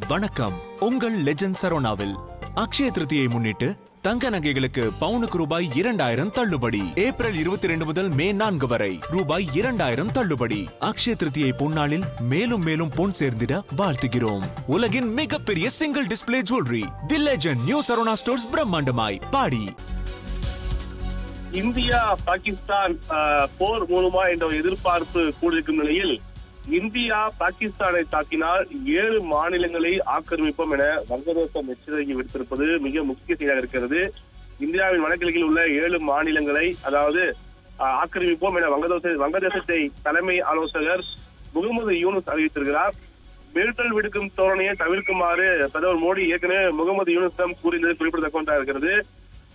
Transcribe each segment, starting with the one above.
வணக்கம். உங்கள் லெஜண்ட் சரோனாவில் அக்ஷய திருதியை முன்னிட்டு தங்க நகைகளுக்கு பவுனுக்கு ரூபாய் 2000 தள்ளுபடி. ஏப்ரல் 22 முதல் மே 4 வரை ரூபாய் 2000 தள்ளுபடி. அக்ஷய திருதியை பொன்னாளில் மேலும் மேலும் பொன் சேர்ந்திட வாழ்த்துகிறோம். உலகின் மிகப்பெரிய single display jewellery the legend new Saravana stores பிரம்மாண்டமாய் பாடி. இந்தியா பாகிஸ்தான் போர் மூலமா என்ற எதிர்பார்ப்பு கூடியிருக்கும் நிலையில் இந்தியா பாகிஸ்தானை தாக்கினால் 7 மாநிலங்களை ஆக்கிரமிப்போம் என வங்கதேசம் எச்சரிக்கை விடுத்திருப்பது மிக முக்கிய செய்தியாக இருக்கிறது. இந்தியாவின் வடகிழக்கில் உள்ள 7 மாநிலங்களை அதாவது ஆக்கிரமிப்போம் என வங்கதேசத்தை தலைமை ஆலோசகர் முகமது யூனுஸ் அறிவித்திருக்கிறார். மிரட்டல் விடுக்கும் தோரணையை தவிர்க்குமாறு பிரதமர் மோடி ஏற்கனவே முகமது யூனுஸிடம் கூறியது குறிப்பிடத்தக்க ஒன்றாக இருக்கிறது.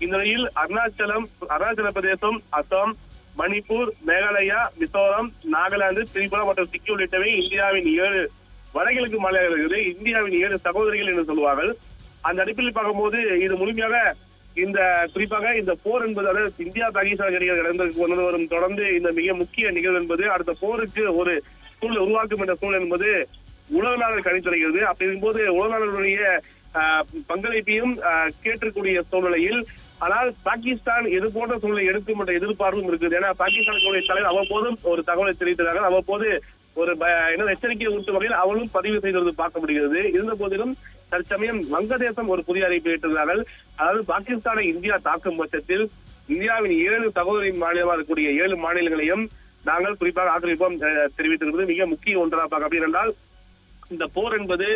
இந்த நிலையில் அருணாச்சல பிரதேசம், அசாம், மணிப்பூர், மேகாலயா, மிசோரம், நாகாலாந்து, திரிபுரா மற்றும் சிக்கிம் உள்ளிட்டவை இந்தியாவின் 7 வடகிழக்கு மாநிலங்கள் இருக்குது. இந்தியாவின் 7 சகோதரிகள் என்று சொல்வார்கள். அந்த அடிப்படையில் பார்க்கும்போது இது முழுமையாக குறிப்பாக இந்த போர் என்பது அதாவது இந்தியா பாகிஸ்தான் இடையே நடந்து வரும் தொடர்ந்து இந்த மிக முக்கிய நிகழ்வு என்பது அடுத்த போருக்கு ஒரு சூழல் உருவாக்கும் என்ற சூழல் என்பது உலக நாடுகள் கணித்துரைகிறது. அப்படி இருக்கும்போது உலக நாடுகளுடைய பங்களிப்பையும் கேட்கக்கூடிய சூழ்நிலையில் ஆனால் பாகிஸ்தான் இது போன்ற சூழ்நிலை எடுக்கும் என்ற எதிர்பார்ப்பும் இருக்குது. ஏன்னா பாகிஸ்தானுடைய தலைவர் அவ்வப்போதும் ஒரு தகவலை தெரிவித்ததாக அவ்வப்போது ஒரு எச்சரிக்கை ஊட்டும் வகையில் அவளும் பதிவு செய்தது பார்க்க முடிகிறது. இருந்த போதிலும் தற்சமயம் வங்கதேசம் ஒரு புதிய அறிவிப்பை ஏற்றுகிறார்கள். அதாவது பாகிஸ்தானை இந்தியா தாக்கும் பட்சத்தில் இந்தியாவின் 7 சகோதரி மாநிலமாக இருக்கக்கூடிய 7 மாநிலங்களையும் நாங்கள் குறிப்பாக ஆக்கிரமிப்போம் தெரிவித்திருப்பது மிக முக்கிய ஒன்றாக பார்க்க. அப்படி என்றால் இந்த போர் என்பது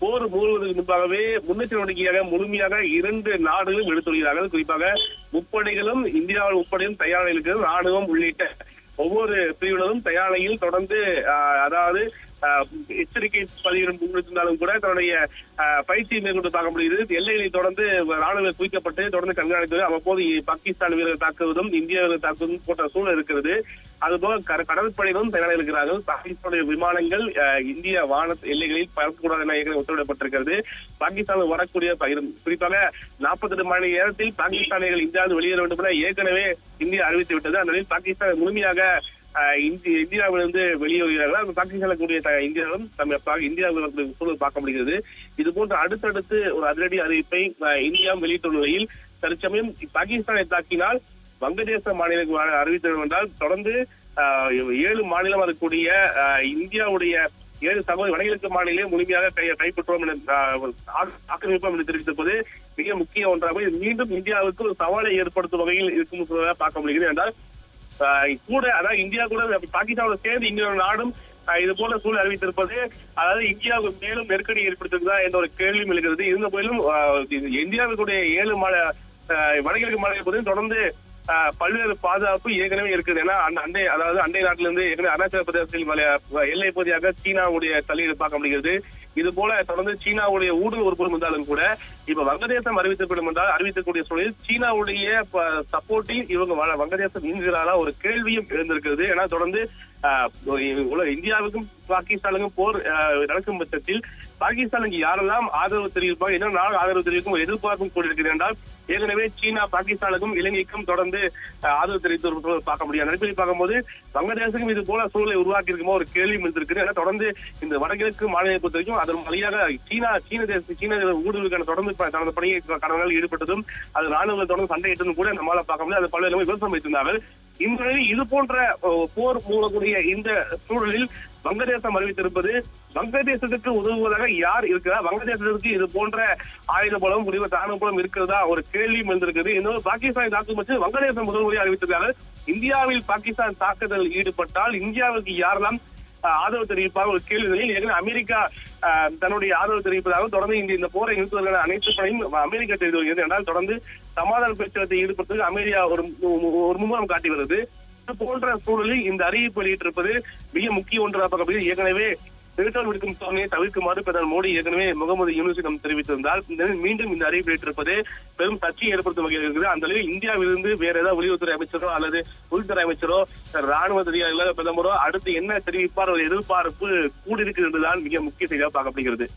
போர் மூடுவதற்கு முன்பாகவே முன்னெச்சரிக்கை நடவடிக்கையாக முழுமையாக 2 நாடுகளும் எடுத்துள்ளார்கள். குறிப்பாக முப்படைகளும் இந்தியாவில் முப்படையும் தயார் இருக்கிறது. ராணுவம் உள்ளிட்ட ஒவ்வொரு பிரிவினரும் தயார் நிலையில் தொடர்ந்து அதாவது எச்சரிக்கை பதிவு முன்னிருந்தாலும் கூட தன்னுடைய பயிற்சியை மேற்கொண்டு பார்க்க முடியுது. எல்லைகளை தொடர்ந்து ராணுவம் குவிக்கப்பட்டு தொடர்ந்து கண்காணித்தது. அவ்வப்போது பாகிஸ்தான் வீரர்கள் தாக்குவதும் இந்திய வீரர்கள் தாக்குவதும் போன்ற சூழல் இருக்கிறது. அதுபோல கடற்படையிலும் தயாராக இருக்கிறார்கள். பாகிஸ்தானுடைய விமானங்கள் இந்திய வான எல்லைகளில் பறக்கக்கூடாது என ஏற்கனவே உத்தரவிடப்பட்டிருக்கிறது. பாகிஸ்தானில் வரக்கூடிய குறிப்பாக 48 மணி நேரத்தில் பாகிஸ்தானிகள் இந்தியாவில் வெளியேற வேண்டும் என ஏற்கனவே இந்தியா அறிவித்து விட்டது. அந்த நிலையில் பாகிஸ்தான் முழுமையாக இந்தியாவிலிருந்து வெளியேறுகிறார்கள். அந்த பாகிஸ்தானில் கூடிய இந்தியாவும் இந்தியாவில் சூழல் பார்க்க முடிகிறது. இது போன்ற அடுத்தடுத்து ஒரு அதிரடி அறிவிப்பை இந்தியா வெளியிட்டுள்ள நிலையில் தற்சமயம் பாகிஸ்தானை தாக்கினால் வங்கதேச மாநிலம் அறிவித்தது என்றால் தொடர்ந்து 7 மாநிலம் இருக்கக்கூடிய இந்தியாவுடைய 7 சகோதரி வடகிழக்கு மாநிலம் முழுமையாக கைப்பற்றுவோம் என ஆக்கிரமிப்போம் என்று தெரிவித்திருப்பது மிக முக்கிய ஒன்றாக மீண்டும் இந்தியாவுக்கு ஒரு சவாலை ஏற்படுத்தும் வகையில் இருக்கும் பார்க்க முடிகிறது. என்றால் கூட அதாவது இந்தியா கூட பாகிஸ்தானோட சேர்ந்து இன்னொரு நாடும் இது போல சூழல் அறிவித்திருப்பது அதாவது இந்தியாவுக்கு மேலும் நெருக்கடி ஏற்படுத்துகிறதா என்ற ஒரு கேள்வியும் எழுகிறது. இருந்த போதிலும் இந்தியாவுடைய 7 வடகிழக்கு மாநிலத்தில் தொடர்ந்து பல்வேறு பாதுகாப்பு ஏற்கனவே இருக்குது. ஏன்னா அண்டை நாட்டிலிருந்து ஏற்கனவே அருணாச்சல பிரதேசத்தில் எல்லை பகுதியாக சீனாவுடைய தலையீடு பார்க்க முடிகிறது. இது போல தொடர்ந்து சீனாவுடைய ஊடுருவல் ஒரு புறம் இருந்தாலும் கூட இப்ப வங்கதேசம் அறிவிக்கப்படும் என்றால் அறிவிக்கக்கூடிய சூழலில் சீனாவுடைய சப்போர்ட்டில் இவங்க வங்கதேசம் நீங்குகிறாரா ஒரு கேள்வியும் எழுந்திருக்கிறது. ஏன்னா தொடர்ந்து இந்தியாவுக்கும் பாகிஸ்தானுக்கும் போர் நடக்கும் பட்சத்தில் பாகிஸ்தானுக்கு யாரெல்லாம் ஆதரவு தெரிவிப்பாங்க என்ன நாள் ஆதரவு தெரிவிக்கும் எதிர்பார்ப்பும் கூடியிருக்கிறது என்றால் ஏற்கனவே சீனா பாகிஸ்தானுக்கும் இலங்கைக்கும் தொடர்ந்து ஆதரவு தெரிவித்து பார்க்க முடியாது. நடைபெறி பார்க்கும்போது வங்கதேசம் இது போல சூழலை உருவாக்கி இருக்குமோ ஒரு கேள்வி இருந்திருக்கு. ஏன்னா தொடர்ந்து இந்த வடகிழக்கு மாநிலத்தை பொறுத்த வரைக்கும் அதன் வழியாக சீன ஊடுருவுக்கான தொடர்ந்து தனது பணியை கடன்கள் ஈடுபட்டதும் அது ராணுவ தொடர்ந்து சண்டையிட்டதும் கூட நம்மளால பார்க்க முடியாது. அது பல்வேறு விமர்சனம் வைத்திருந்தார்கள். இந்த நிலையில் இது போன்ற போர் மூலக்கூடிய இந்த சூழலில் வங்கதேசம் அறிவித்திருப்பது வங்கதேசத்துக்கு உதவுவதாக யார் இருக்கிறார், வங்கதேசத்துக்கு இது போன்ற ஆயுத பலம் முடிவு ராணுவ பலம் இருக்கிறதா ஒரு கேள்வியும் இருந்திருக்கிறது. இன்னொரு பாகிஸ்தானை தாக்கும் பட்சம் வங்கதேசம் முதல் முறையாக அறிவித்திருக்கிறார்கள். இந்தியாவில் பாகிஸ்தான் தாக்குதல் ஈடுபட்டால் இந்தியாவுக்கு யாரெல்லாம் ஆதரவு தெரிவிப்பாக ஒரு கேள்விகளில் ஏற்கனவே அமெரிக்கா தன்னுடைய ஆதரவு தெரிவிப்பதாக தொடர்ந்து இந்த போரை நிறுத்துவதற்கான அனைத்து பணியும் அமெரிக்கா செய்து வருகிறது. என்றால் தொடர்ந்து சமாதான பேச்சுவார்த்தை ஈடுபடுத்துவதற்கு அமெரிக்கா ஒரு மும்முரம் காட்டி வருகிறது. இது போன்ற சூழலில் இந்த அறிவிப்பு வெளியிட்டிருப்பது மிக முக்கிய ஒன்றாக பார்க்கப்படுகிறது. ஏற்கனவே மிரட்டல் விடுக்கும் தோரணையை தவிர்க்குமாறு பிரதமர் மோடி ஏற்கனவே முகமது யூனுஸிடம் தெரிவித்திருந்தால் மீண்டும் இந்த அறிவிப்பு வெளியிட்டிருப்பது பெரும் சர்ச்சையை ஏற்படுத்தும் வகையில் இருக்குது. அந்த நிலையில் இந்தியாவிலிருந்து வேற ஏதாவது வெளியுறவுத்துறை அமைச்சரோ அல்லது உள்துறை அமைச்சரோ ராணுவ அதிகாரிகளோ பிரதமரோ அடுத்து என்ன தெரிவிப்பார் ஒரு எதிர்பார்ப்பு கூடியிருக்கிறது என்றுதான் மிக முக்கிய செய்தியாக பார்க்கப்படுகிறது.